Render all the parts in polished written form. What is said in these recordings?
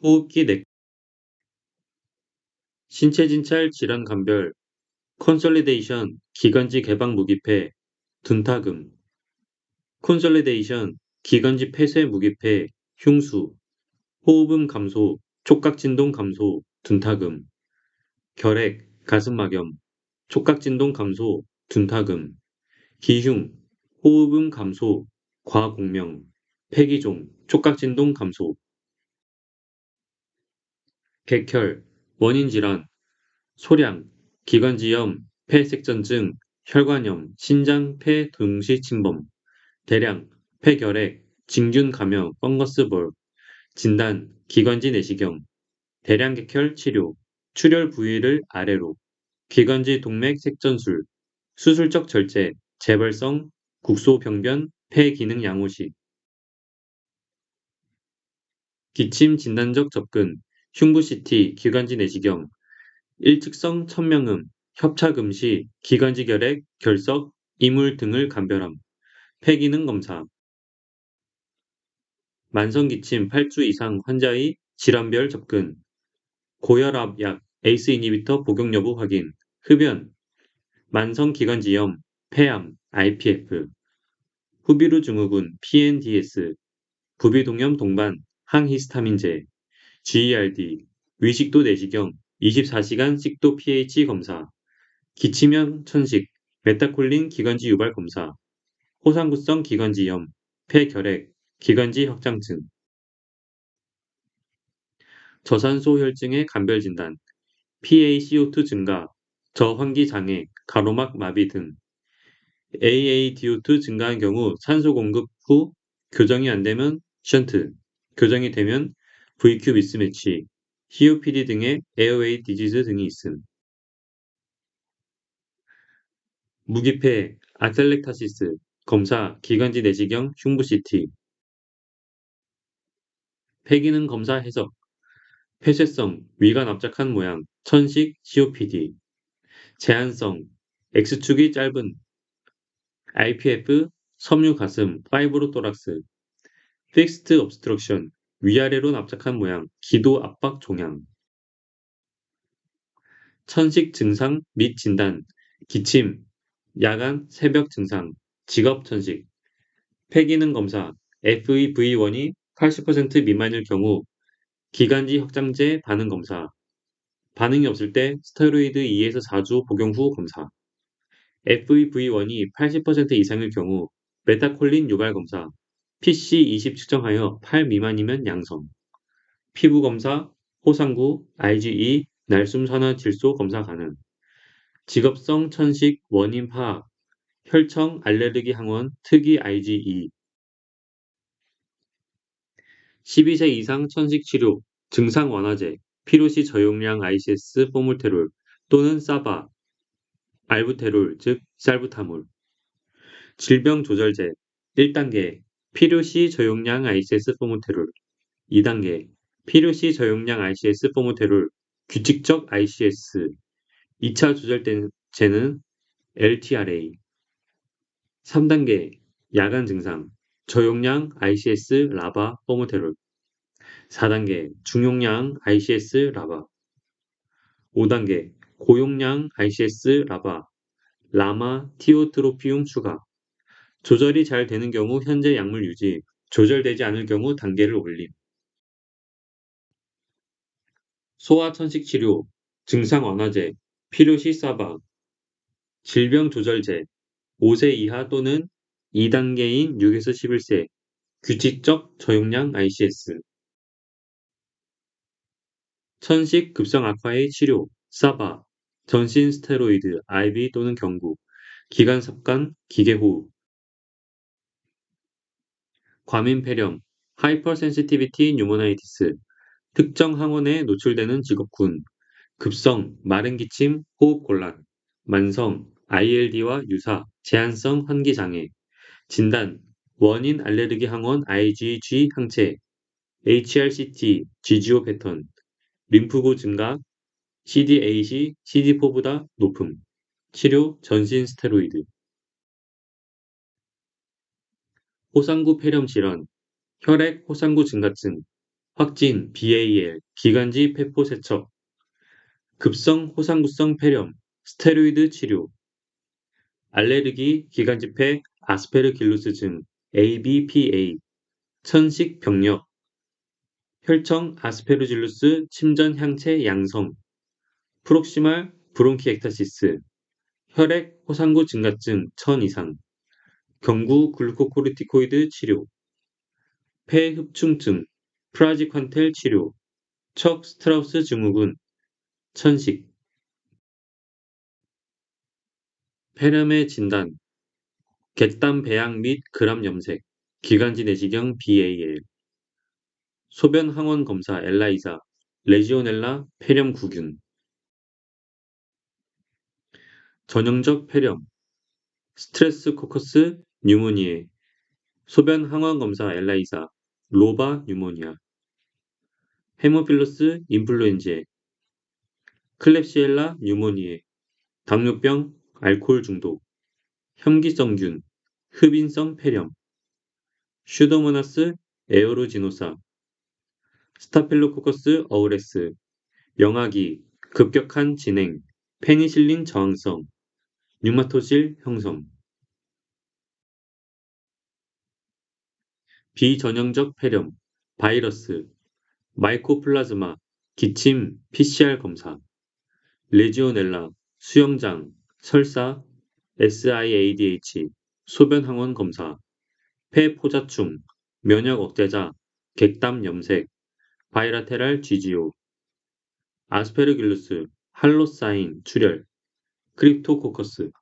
호흡기 신체 진찰 질환 감별, 컨솔리데이션, 기관지 개방 무기폐, 둔타금, 콘솔리데이션, 기관지 폐쇄 무기폐, 흉수, 호흡음 감소, 촉각 진동 감소, 둔타금, 결핵, 가슴막염, 촉각 진동 감소, 둔타금, 기흉, 호흡음 감소, 과공명, 폐기종, 촉각 진동 감소, 백혈, 원인 질환, 소량, 기관지염, 폐색전증, 혈관염, 신장 폐 동시 침범, 대량, 폐결핵, 진균 감염, 펑거스볼, 진단, 기관지 내시경, 대량객혈 치료, 출혈 부위를 아래로, 기관지 동맥 색전술, 수술적 절제, 재발성, 국소병변, 폐기능 양호식, 기침 진단적 접근, 흉부 CT, 기관지 내시경, 일측성 천명음, 협착음시, 기관지 결핵, 결석, 이물 등을 감별함, 폐기능 검사, 만성기침 8주 이상 환자의 질환별 접근, 고혈압 약, ACE 이니비터 복용 여부 확인, 흡연, 만성기관지염, 폐암, IPF, 후비루 증후군, PNDS, 부비동염 동반, 항히스타민제, GERD, 위식도 내시경, 24시간 식도 pH 검사, 기침형 천식, 메타콜린 기관지 유발 검사, 호상구성 기관지염, 폐결핵, 기관지 확장증, 저산소 혈증의 감별 진단, PaCO2 증가, 저환기 장애, 가로막 마비 등, AADO2 증가한 경우 산소 공급 후 교정이 안 되면 션트, 교정이 되면 VQ 미스매치, COPD 등의 에어웨이 디지즈 등이 있음. 무기폐, 아텔렉타시스, 검사, 기관지 내시경, 흉부 CT, 폐기능 검사 해석, 폐쇄성, 위가 납작한 모양, 천식, COPD, 제한성, X축이 짧은, IPF, 섬유 가슴, 파이브로토락스, 픽스트 obstruction, 위아래로 납작한 모양, 기도 압박 종양, 천식 증상 및 진단, 기침, 야간, 새벽 증상, 직업 천식, 폐기능 검사, FEV1이 80% 미만일 경우 기관지 확장제 반응 검사, 반응이 없을 때 스테로이드 2에서 4주 복용 후 검사, FEV1이 80% 이상일 경우 메타콜린 유발 검사, PC20 측정하여 8 미만이면 양성, 피부 검사, 호상구, IgE, 날숨 산화 질소 검사 가능, 직업성 천식 원인 파악, 혈청 알레르기 항원 특이 IgE, 12세 이상 천식 치료, 증상 완화제, 필요시 저용량 ICS 포물테롤 또는 사바, 알부테롤 즉 살부타몰, 질병 조절제 1단계 필요시 저용량 ICS 포물테롤 2단계 필요시 저용량 ICS 포물테롤 규칙적 ICS 2차 조절제는 LTRA 3단계 야간 증상 저용량 ICS 라바 포물테롤 4단계 중용량 ICS 라바 5단계 고용량 ICS 라바 라마 티오트로피움 추가 조절이 잘 되는 경우 현재 약물 유지, 조절되지 않을 경우 단계를 올림. 소아 천식 치료, 증상 완화제, 필요시 사바, 질병 조절제, 5세 이하 또는 2단계인 6에서 11세, 규칙적 저용량 ICS. 천식 급성 악화의 치료, 사바, 전신 스테로이드, IV 또는 경구, 기관 삽관, 기계호흡. 과민 폐렴, 하이퍼센시티비티 뉴모나이티스, 특정 항원에 노출되는 직업군, 급성, 마른 기침, 호흡 곤란, 만성, ILD와 유사, 제한성 환기장애, 진단, 원인 알레르기 항원 IgG 항체, HRCT, GGO 패턴, 림프구 증가, CD8이 CD4보다 높음, 치료, 전신 스테로이드, 호상구 폐렴 질환, 혈액 호상구 증가증, 확진 BAL, 기관지 폐포 세척, 급성 호상구성 폐렴, 스테로이드 치료, 알레르기 기관지폐 아스페르길루스증, ABPA, 천식 병력, 혈청 아스페르질루스 침전 향체 양성, 프록시말 브론키եկ타시스, 혈액 호상구 증가증 1000 이상, 경구 글루코코르티코이드 치료, 폐흡충증, 프라지퀀텔 치료, 척 스트라우스 증후군, 천식, 폐렴의 진단, 객담 배양 및 그람 염색, 기관지 내시경 BAL, 소변 항원 검사 엘라이사, 레지오넬라 폐렴 구균, 전형적 폐렴, 스트레스코커스 뉴모니에, 소변 항원 검사 엘라이사, 로바 뉴모니아, 헤모필러스 인플루엔제, 클렙시엘라 뉴모니에, 당뇨병, 알코올 중독, 현기성균, 흡인성 폐렴, 슈도모나스 에어로지노사, 스타필로코커스 어우레스, 영아기, 급격한 진행, 페니실린 저항성, 류마토실 형성, 비전형적 폐렴, 바이러스, 마이코플라즈마, 기침, PCR 검사, 레지오넬라, 수영장, 설사, SIADH, 소변 항원 검사, 폐포자충, 면역 억제자, 객담 염색, 바이라테랄 GGO, 아스페르길루스, 할로사인, 출혈, 크립토코커스,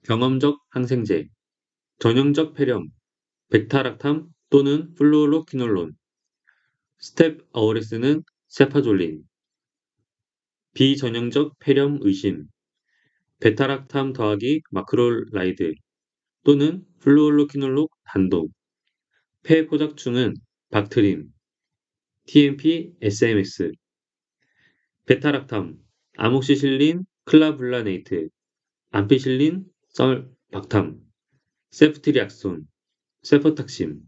경험적 항생제, 전형적 폐렴, 백타락탐 또는 플루오로키놀론, 스텝 어우레스는 세파졸린, 비전형적 폐렴 의심, 베타락탐 더하기 마크롤라이드 또는 플루올로키놀록 단독, 폐포작충은 박트림, TMP, SMX, 베타락탐, 아목시실린, 클라블라네이트, 암피실린, 썰박탐, 세프트리악손, 세퍼탁심,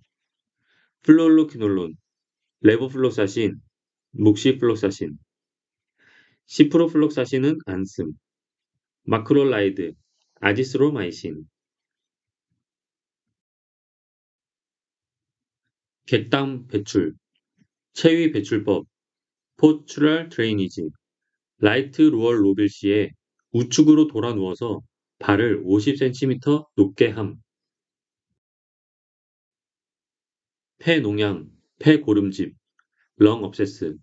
플루올로키놀론, 레보플록사신, 묵시플록사신, 시프로플록사신은 안씀, 마크롤라이드, 아지스로마이신, 객당 배출, 체위 배출법, 포추럴 드레이니지, 라이트 루얼 로빌 시에 우측으로 돌아 누워서 발을 50cm 높게 함, 폐농양, 폐고름집, 렁 업세스,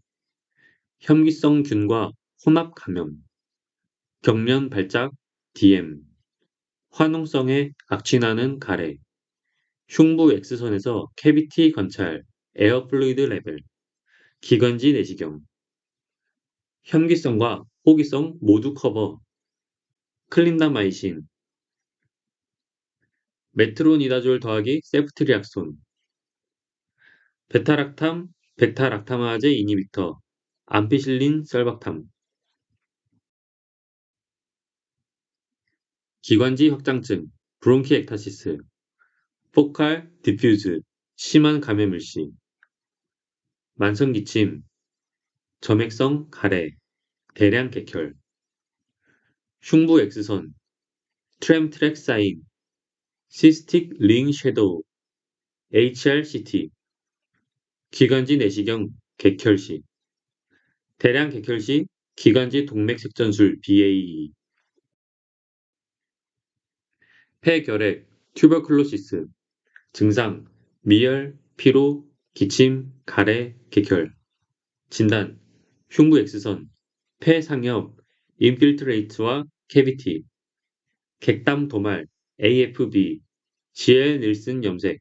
현기성 균과 혼합 감염, 경련 발작, DM, 화농성에 악취나는 가래, 흉부 X선에서 캐비티 관찰, 에어 플루이드 레벨, 기관지 내시경, 현기성과 호기성 모두 커버, 클린다마이신, 메트로니다졸 더하기 세프트리악손, 베타락탐, 베타락타마제 이니비터, 암피실린 썰박탐, 기관지 확장증, 브론키եկ타시스, 포칼 디퓨즈, 심한 감염 일시, 만성기침, 점액성 가래, 대량 객혈, 흉부 X선, 트램트랙 사인, 시스틱 링 섀도우, HRCT, 기관지 내시경 객혈시, 대량 객혈시 기관지 동맥색전술 BAE, 폐결핵, 튜버클로시스, 증상, 미열, 피로, 기침, 가래, 객혈, 진단, 흉부 X선, 폐상엽, 인필트레이트와 캐비티, 객담 도말, AFB, GL 닐슨 염색,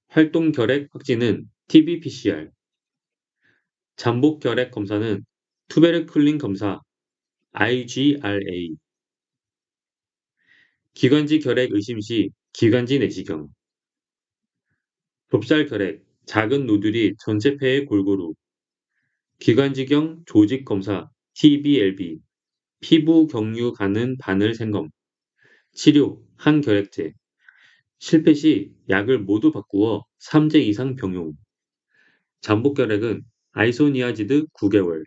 활동 결핵 확진은 TB-PCR, 잠복 결핵 검사는 투베르클린 검사, IGRA, 기관지 결핵 의심 시 기관지 내시경, 좁쌀 결핵, 작은 노듈이 전체 폐에 골고루, 기관지경 조직 검사, TBLB, 피부 경유 가는 바늘 생검, 치료, 항결핵제, 실패 시 약을 모두 바꾸어 3제 이상 병용. 잠복결핵은 아이소니아지드 9개월.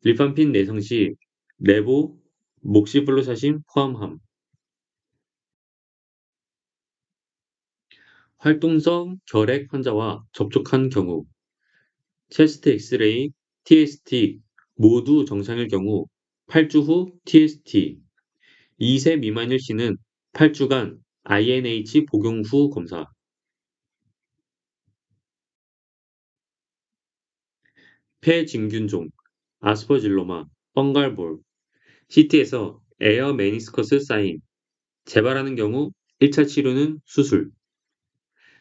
리판핀 내성 시 레보, 목시블로샤신 포함함. 활동성 결핵 환자와 접촉한 경우 체스트 엑스레이, TST 모두 정상일 경우 8주 후 TST, 2세 미만일 시는 8주간 INH 복용 후 검사. 폐진균종, 아스퍼질로마, 펑갈볼, CT에서 에어 메니스커스 사인, 재발하는 경우 1차 치료는 수술,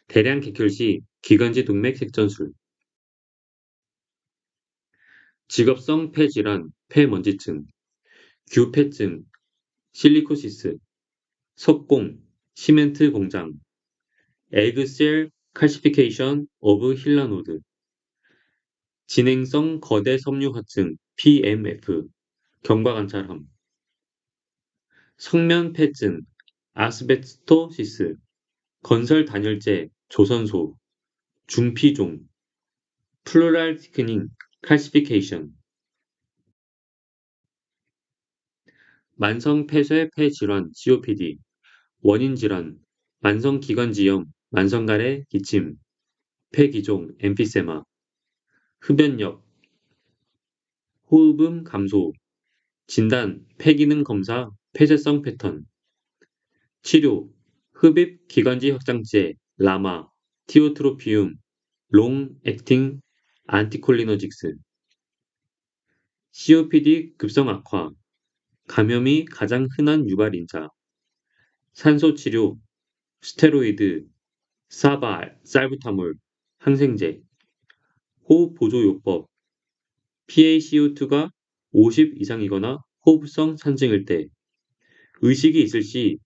대량 객혈 시 기관지 동맥 색전술, 직업성 폐질환, 폐먼지증, 규폐증, 실리코시스, 석공, 시멘트 공장, 에그셀 칼시피케이션 오브 힐라노드, 진행성 거대 섬유화증, PMF, 경과관찰함, 성면폐증, 아스베스토시스, 건설 단열재, 조선소, 중피종, 플루랄 티크닝, 칼시피케이션, 만성 폐쇄 폐질환, COPD, 원인 질환, 만성 기관지염, 만성가래 기침, 폐기종, 엠피세마, 흡연력, 호흡음 감소, 진단, 폐기능 검사, 폐쇄성 패턴, 치료, 흡입 기관지 확장제, 라마, 티오트로피움, 롱 액팅 안티콜리너직스, COPD 급성 악화, 감염이 가장 흔한 유발인자, 산소 치료, 스테로이드, 사바, 살부타몰, 항생제, 호흡 보조요법, PaCO2가 50 이상이거나 호흡성 산증일 때, 의식이 있을 시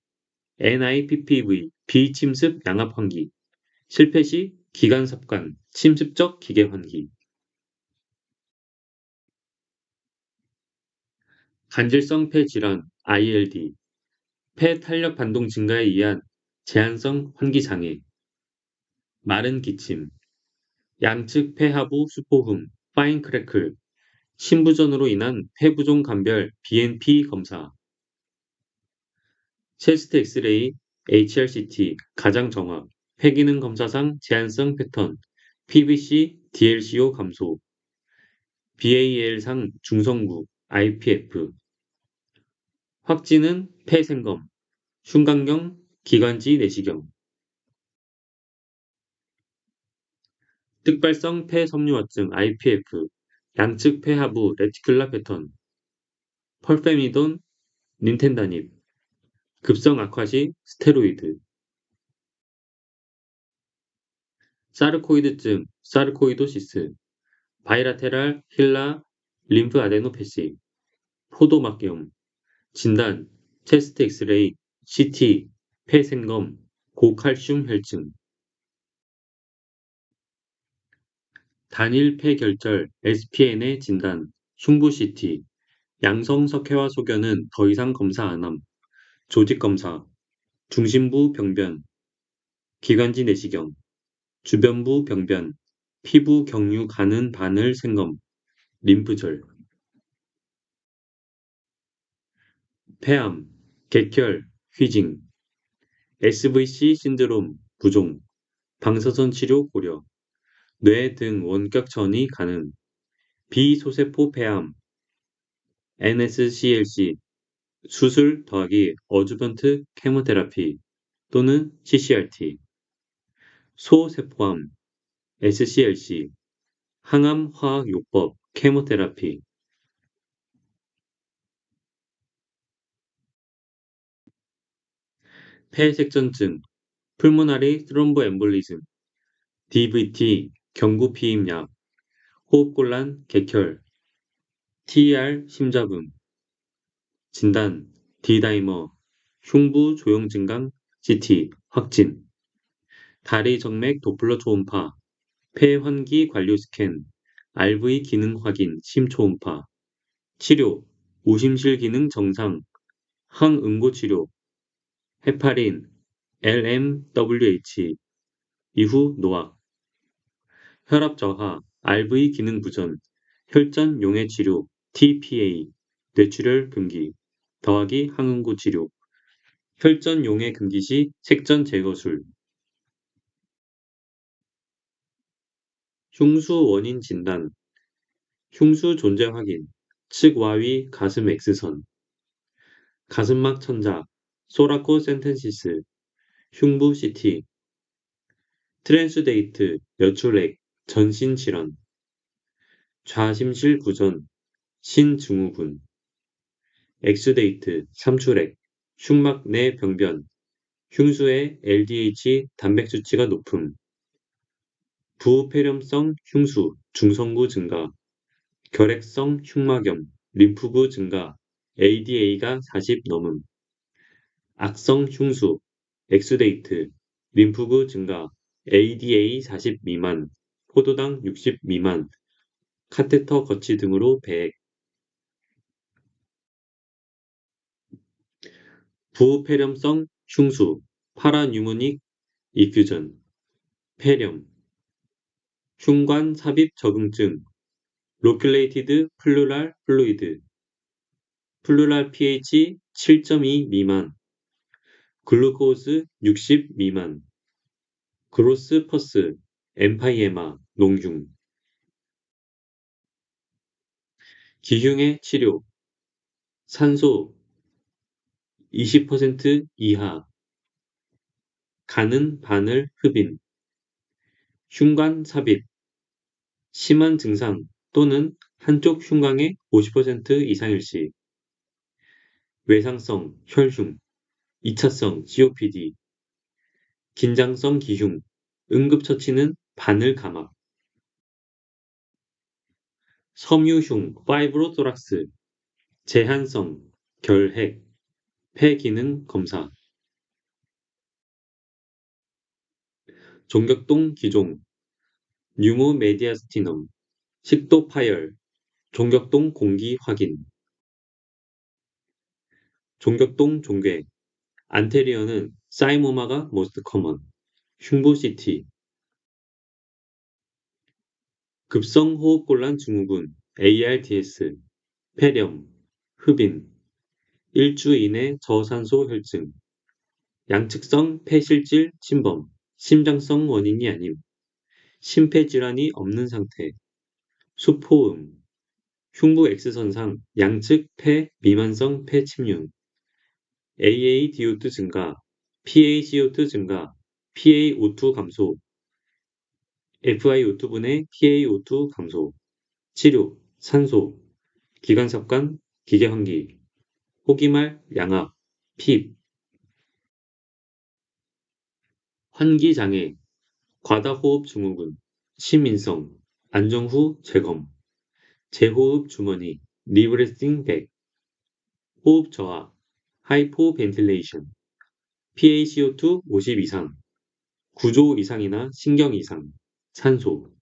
NIPPV, 비침습 양압 환기, 실패 시 기관삽관, 침습적 기계 환기, 간질성 폐질환, ILD, 폐 탄력 반동 증가에 의한 제한성 환기 장애, 마른 기침, 양측 폐하부 수포흠, 파인 크래클, 신부전으로 인한 폐부종 감별 BNP 검사, 체스트 엑스레이, HRCT, 가장 정확, 폐기능 검사상 제한성 패턴, PBC, DLCO 감소, BAL상 중성부, IPF, 확진은 폐생검, 흉곽경, 기관지 내시경, 특발성 폐섬유화증, IPF, 양측 폐하부 레티큘라 패턴, 펄페미돈, 닌텐다닙, 급성 악화 시 스테로이드, 사르코이드증, 사르코이도시스, 바이라테랄 힐라 림프 아데노패시, 포도막염, 진단, 체스트 엑스레이, CT, 폐생검, 고칼슘 혈증, 단일 폐결절 SPN의 진단, 흉부 CT, 양성 석회화 소견은 더 이상 검사 안함, 조직검사, 중심부 병변, 기관지 내시경, 주변부 병변, 피부 경유 가는 바늘 생검, 림프절, 폐암, 객혈, 휘징, SVC 신드롬, 부종, 방사선 치료 고려, 뇌 등 원격 전이 가능, 비소세포 폐암, NSCLC, 수술 더하기 어주번트 케모테라피 또는 CCRT, 소세포암, SCLC, 항암 화학 요법 케모테라피, 폐색전증, 풀모나리 스트롬보엠볼리즘, DVT, 경구피임약, 호흡곤란, 객혈, TER 심잡음, 진단, D다이머, 흉부 조형 증강, CT, 확진, 다리 정맥 도플러 초음파, 폐환기 관료 스캔, RV 기능 확인, 심초음파, 치료, 우심실 기능 정상, 항응고 치료, 헤파린, LMWH, 이후 노악, 혈압 저하, RV 기능 부전, 혈전 용해 치료, TPA, 뇌출혈 금기, 더하기 항응고 치료, 혈전 용해 금기 시 색전 제거술, 흉수 원인 진단, 흉수 존재 확인, 측와위 가슴 X선, 가슴막 천자, 소라코 센텐시스, 흉부 CT, 트랜스데이트, 여출액, 전신질환, 좌심실 부전, 신증후군, 엑스데이트, 삼출액, 흉막 내 병변, 흉수의 LDH 단백 수치가 높음, 부폐렴성 흉수, 중성부 증가, 결핵성 흉막염, 림프구 증가, ADA가 40 넘음, 악성 흉수, 엑스데이트, 림프구 증가, ADA 40 미만, 포도당 60 미만, 카테터 거치 등으로 배액, 부폐렴성 흉수, 파라뉴모닉 이퓨전, 폐렴, 흉관 삽입 적응증, 로큘레이티드 플루랄 플루이드, 플루랄 pH 7.2 미만, 글루코즈 60 미만, 그로스 퍼스, 엠파이에마, 농흉, 기흉의 치료, 산소 20% 이하, 가는 바늘 흡인, 흉관 삽입, 심한 증상 또는 한쪽 흉곽의 50% 이상일 시, 외상성 혈흉, 2차성 COPD, 긴장성 기흉, 응급처치는 바늘 감압, 섬유흉 파이브로토락스, 제한성 결핵, 폐기능 검사, 종격동 기종, 뉴모메디아스티넘, 식도 파열, 종격동 공기 확인, 종격동 종괴, 안테리어는 사이모마가 most common, 흉부 CT, 급성호흡곤란 증후군, ARDS, 폐렴, 흡인, 일주 이내 저산소 혈증, 양측성 폐실질 침범, 심장성 원인이 아님, 심폐질환이 없는 상태, 수포음, 흉부 X선상 양측 폐 미만성 폐 침륜, AADO2 증가, PaCO2 증가, PaO2 감소, FiO2분의 PaO2 감소, 치료, 산소, 기관삽관, 기계환기, 호기말, 양압, 핍, 환기장애, 과다호흡 증후군, 심인성, 안정 후 재검, 재호흡 주머니, 리브레스팅 백, 호흡 저하, 하이포벤틸레이션, PaCO2 50 이상, 구조 이상이나 신경 이상, 산소,